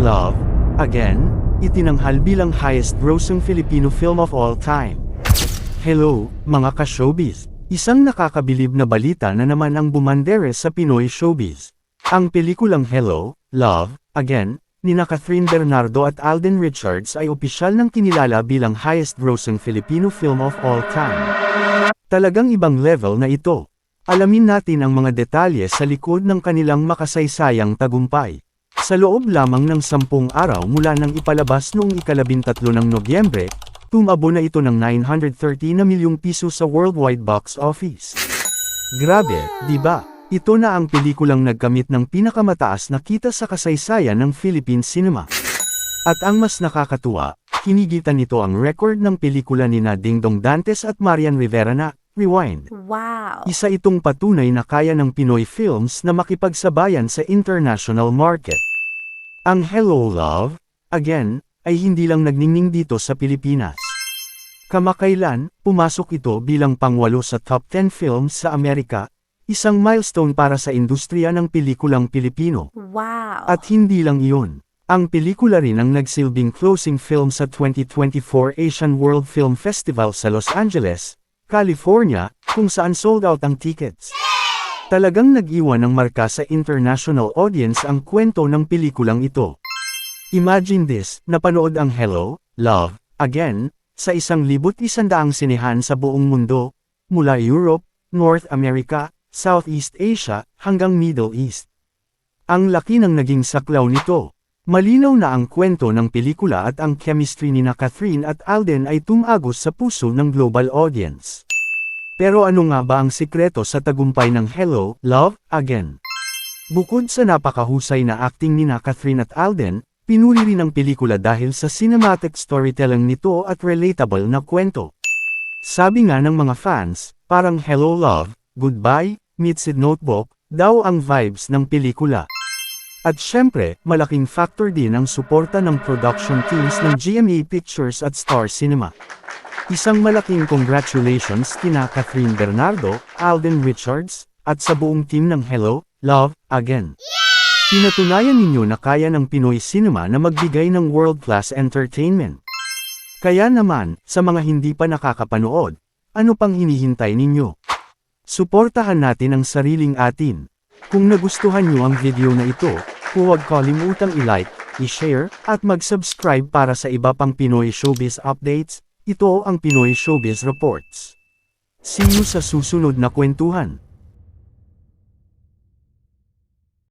Love, Again, itinanghal bilang highest-grossing Filipino film of all time. Hello, mga ka-showbiz! Isang nakakabilib na balita na naman ang bumandere sa Pinoy showbiz. Ang pelikulang Hello, Love, Again, nina Catherine Bernardo at Alden Richards ay opisyal ng kinilala bilang highest-grossing Filipino film of all time. Talagang ibang level na ito. Alamin natin ang mga detalye sa likod ng kanilang makasaysayang tagumpay. Sa loob lamang ng 10 araw mula nang ipalabas noong ika-13 ng Nobyembre, tumabo na ito ng 930 na milyong piso sa worldwide box office. Grabe, di ba? Ito na ang pelikulang nagkamit ng pinakamataas na kita sa kasaysayan ng Philippine cinema. At ang mas nakakatuwa, hinigitan nito ang record ng pelikula nina Dingdong Dantes at Marian Rivera na Rewind. Wow! Isa itong patunay na kaya ng Pinoy films na makipagsabayan sa international market. Ang Hello, Love, Again, ay hindi lang nagningning dito sa Pilipinas. Kamakailan, pumasok ito bilang pang-8 sa top 10 films sa Amerika, isang milestone para sa industriya ng pelikulang Pilipino. Wow! At hindi lang iyon. Ang pelikula rin ang nagsilbing closing film sa 2024 Asian World Film Festival sa Los Angeles, California, kung saan sold out ang tickets. Talagang nag-iwan ng marka sa international audience ang kwento ng pelikulang ito. Imagine this, napanood ang Hello, Love, Again, sa 1,100 sinehan sa buong mundo, mula Europe, North America, Southeast Asia, hanggang Middle East. Ang laki ng naging saklaw nito. Malinaw na ang kwento ng pelikula at ang chemistry ni Catherine at Alden ay tumagos sa puso ng global audience. Pero ano nga ba ang sikreto sa tagumpay ng Hello, Love, Again? Bukod sa napakahusay na acting ni Catherine at Alden, pinuri rin ang pelikula dahil sa cinematic storytelling nito at relatable na kwento. Sabi nga ng mga fans, parang Hello, Love, Goodbye, meets a Notebook, daw ang vibes ng pelikula. At syempre, malaking factor din ang suporta ng production teams ng GMA Pictures at Star Cinema. Isang malaking congratulations kina Catherine Bernardo, Alden Richards, at sa buong team ng Hello, Love, Again. Pinatunayan ninyo na kaya ng Pinoy cinema na magbigay ng world-class entertainment. Kaya naman, sa mga hindi pa nakakapanood, ano pang hinihintay ninyo? Suportahan natin ang sariling atin. Kung nagustuhan nyo ang video na ito, huwag kalimutang i-like, i-share, at mag-subscribe para sa iba pang Pinoy Showbiz updates. Ito ang Pinoy Showbiz Reports. See you sa susunod na kwentuhan.